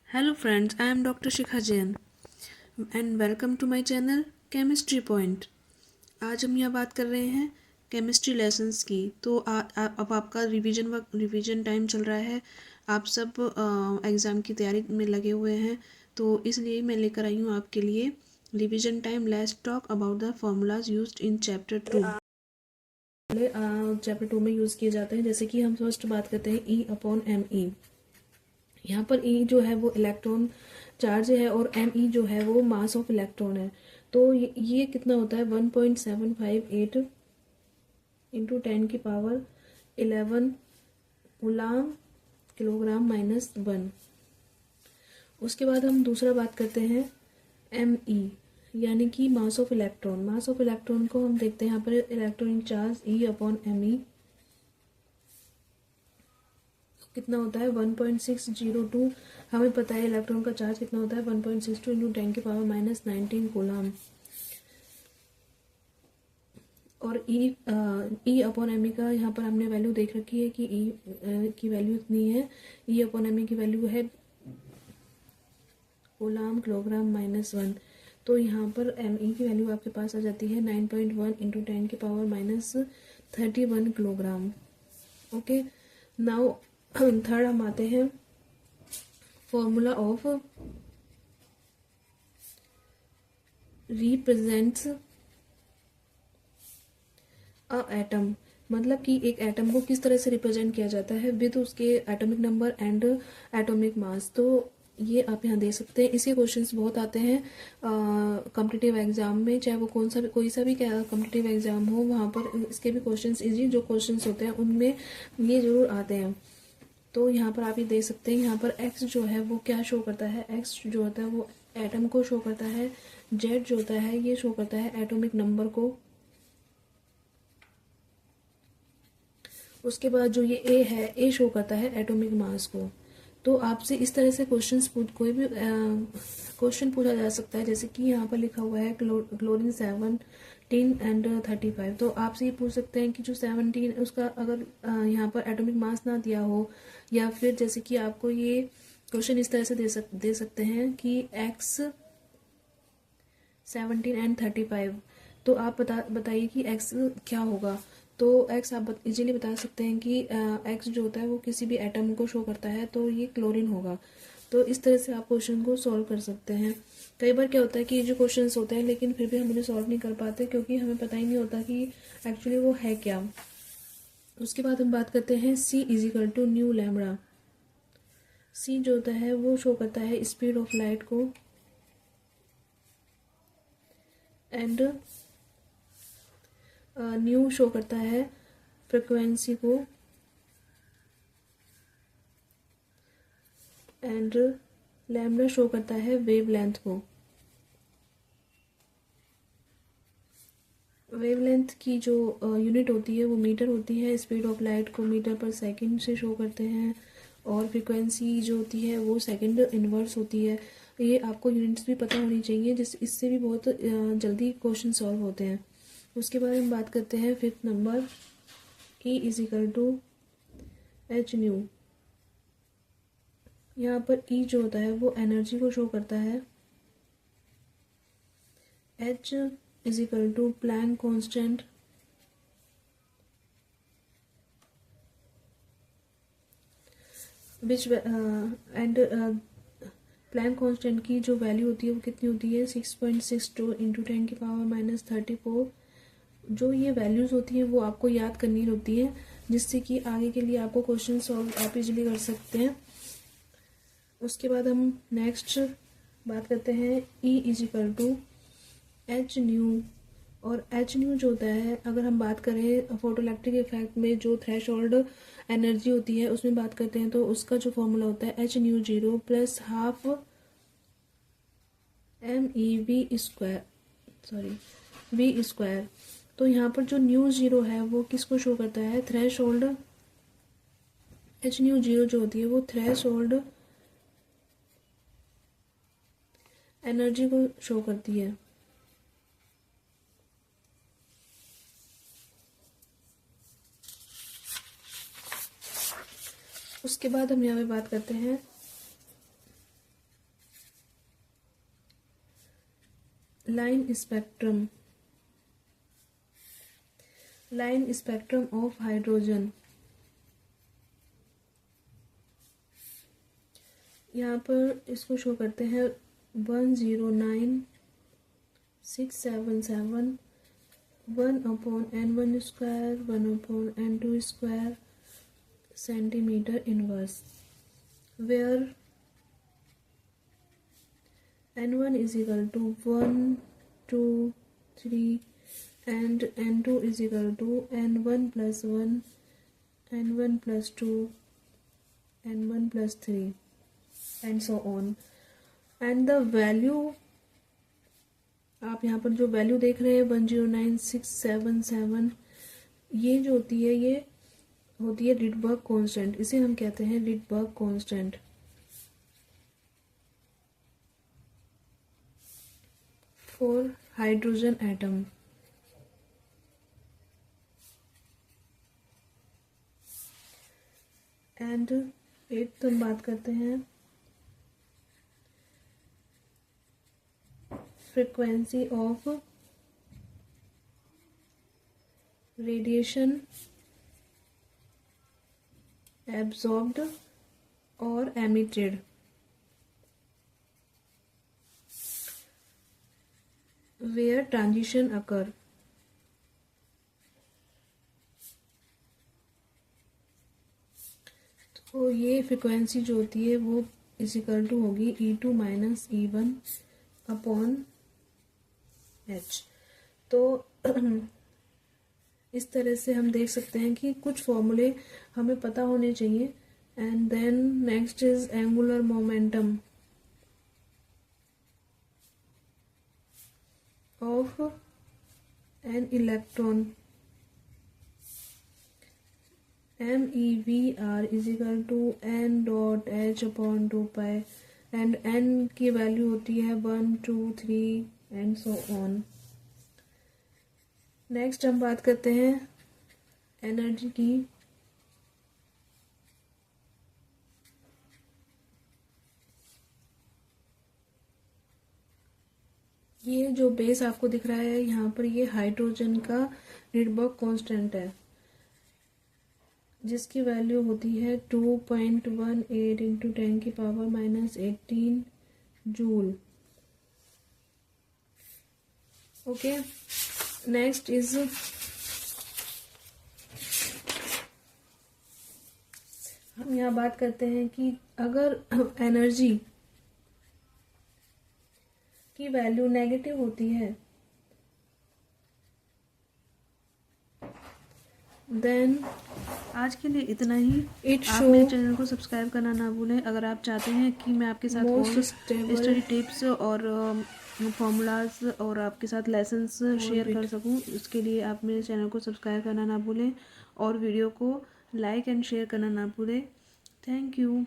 Hello friends, I am Dr. Shikha Jain and welcome to my channel Chemistry Point। आज हम यहाँ बात कर रहे हैं केमिस्ट्री लेसन्स की। तो अब आपका रिवीजन टाइम चल रहा है। आप सब एग्ज़ाम की तैयारी में लगे हुए हैं, तो इसलिए मैं लेकर आई हूँ आपके लिए revision time. Let's talk about the formulas used in chapter 2। Chapter 2 में यूज़ किए जाते हैं। जैसे कि हम फर्स्ट बात करते हैं E/me। यहाँ पर E जो है वो इलेक्ट्रॉन चार्ज है और Me जो है वो मास ऑफ इलेक्ट्रॉन है। तो ये कितना होता है 1.758 इंटू 10⁻11 कूलाम किलोग्राम -1। उसके बाद हम दूसरा बात करते हैं Me यानी कि mass of electron. Mass of electron को हम देखते हैं यहाँ पर इलेक्ट्रॉनिक चार्ज E/me कितना होता है 1.602। हमें पता है इलेक्ट्रॉन का चार्ज कितना होता है 1.62 इंटू 10⁻19 कूलाम। और E/me का यहाँ पर हमने वैल्यू देख रखी है कि E की वैल्यू इतनी है। E/me की वैल्यू है कूलाम किलोग्राम -1। तो यहाँ पर Me की वैल्यू आपके पास आ जाती है 9.1 into 10⁻31 kilogram. Okay, now third हम आते हैं formula of represents a atom. मतलब कि एक एटम को किस तरह से रिप्रेजेंट किया जाता है विद उसके atomic number and atomic mass. तो ये आप यहाँ दे सकते हैं। इसके क्वेश्चंस बहुत आते हैं कॉम्पिटिटिव एग्जाम में, चाहे वो कोई सा भी कॉम्पिटिटिव एग्जाम हो, वहाँ पर इसके भी क्वेश्चंस इजी जो क्वेश्चंस होते हैं उनमें ये जरूर आते हैं। तो यहाँ पर आप ये देख सकते हैं। यहाँ पर एक्स जो है वो क्या शो करता है, एक्स जो होता है वो एटम को शो करता है। जेड जो होता है ये शो करता है एटॉमिक नंबर को। उसके बाद जो ये ए है, ए शो करता है एटॉमिक मास को। तो आपसे इस तरह से कोई भी क्वेश्चन पूछा जा सकता है। जैसे कि यहाँ पर लिखा हुआ है क्लोरीन 17 एंड 35। तो आपसे ये पूछ सकते हैं कि जो 17 उसका अगर यहाँ पर एटॉमिक मास ना दिया हो, या फिर जैसे कि आपको ये क्वेश्चन इस तरह से दे सकते हैं कि एक्स 17 एंड 35। तो आप बताइए कि एक्स क्या होगा। तो एक्स आप इजीली बता सकते हैं कि एक्स जो होता है वो किसी भी एटम को शो करता है, तो ये क्लोरीन होगा। तो इस तरह से आप क्वेश्चन को सॉल्व कर सकते हैं। कई बार क्या होता है कि ये जो क्वेश्चंस होते हैं लेकिन फिर भी हम उन्हें सॉल्व नहीं कर पाते, क्योंकि हमें पता ही नहीं होता कि एक्चुअली वो है क्या। उसके बाद हम बात करते हैं C=न्यू लैम्बडा। सी जो होता है वो शो करता है स्पीड ऑफ लाइट को, एंड न्यू शो करता है फ्रिक्वेंसी को, एंड लैम्बडा शो करता है वेवलेंथ को। वेवलेंथ की जो यूनिट होती है वो मीटर होती है। स्पीड ऑफ लाइट को मीटर पर सेकंड से शो करते हैं, और फ्रिक्वेंसी जो होती है वो सेकंड इनवर्स होती है। ये आपको यूनिट्स भी पता होनी चाहिए, इससे भी बहुत जल्दी क्वेश्चन सॉल्व होते हैं। उसके बाद हम बात करते हैं फिफ्थ नंबर E=h²। यहाँ पर E जो होता है वो एनर्जी को शो करता है। H= Planck constant, which and Planck constant की जो वैल्यू होती है वो कितनी होती है 6.62 इंटू 10⁻34। जो ये वैल्यूज़ होती हैं वो आपको याद करनी होती है, जिससे कि आगे के लिए आपको क्वेश्चन सॉल्व आप इजीली कर सकते हैं। उसके बाद हम नेक्स्ट बात करते हैं E=h²। और h² जो होता है, अगर हम बात करें फोटो इलेक्ट्रिक इफेक्ट में जो थ्रेशोल्ड एनर्जी होती है उसमें बात करते हैं, तो उसका जो फॉर्मूला होता है h²0 + ½ v²। तो यहाँ पर जो ν0 है वो किसको शो करता है, थ्रेशोल्ड। h²0 जो होती है वो थ्रेशोल्ड एनर्जी को शो करती है। उसके बाद हम यहाँ पे बात करते हैं line spectrum of hydrogen. यहाँ पर इसको शो करते हैं 109,677 1/n1² 1/n2² centimeter inverse, where n1 is equal to 1, 2, 3 and n2 is equal to n1 plus 1, n1 plus 2, n1 plus 3 and so on. And the value, आप यहाँ पर जो value देख रहे हैं 109,677, ये जो होती है ये होती है रिडबर्ग कांस्टेंट. इसे हम कहते हैं Rydberg constant for hydrogen atom. And 8th हम बात करते हैं frequency of radiation absorbed or emitted. Where transition occur. तो ये फ्रिक्वेंसी जो होती है वो इक्वल टू होगी E2 minus E1 upon H. तो इस तरह से हम देख सकते हैं कि कुछ फॉर्मूले हमें पता होने चाहिए. And then next is angular momentum of an electron MEVR is equal to n dot H upon 2π and n की वैल्यू होती है 1, 2, 3 एंड सो ऑन. नेक्स्ट हम बात करते हैं एनर्जी की. ये जो बेस आपको दिख रहा है यहाँ पर, ये हाइड्रोजन का रिडबर्ग कांस्टेंट है जिसकी वैल्यू होती है 2.18 इंटू 10 की power minus 18 joule. Okay, next is हम यहाँ बात करते हैं कि अगर एनर्जी की वैल्यू नेगेटिव होती है देन आज के लिए इतना ही. आप मेरे चैनल को सब्सक्राइब करना ना भूलें. अगर आप चाहते हैं कि मैं आपके साथ और स्टडी टिप्स और फॉर्मूलाज और आपके साथ लेसन्स शेयर कर सकूं, उसके लिए आप मेरे चैनल को सब्सक्राइब करना ना भूलें और वीडियो को लाइक एंड शेयर करना ना भूलें. Thank you.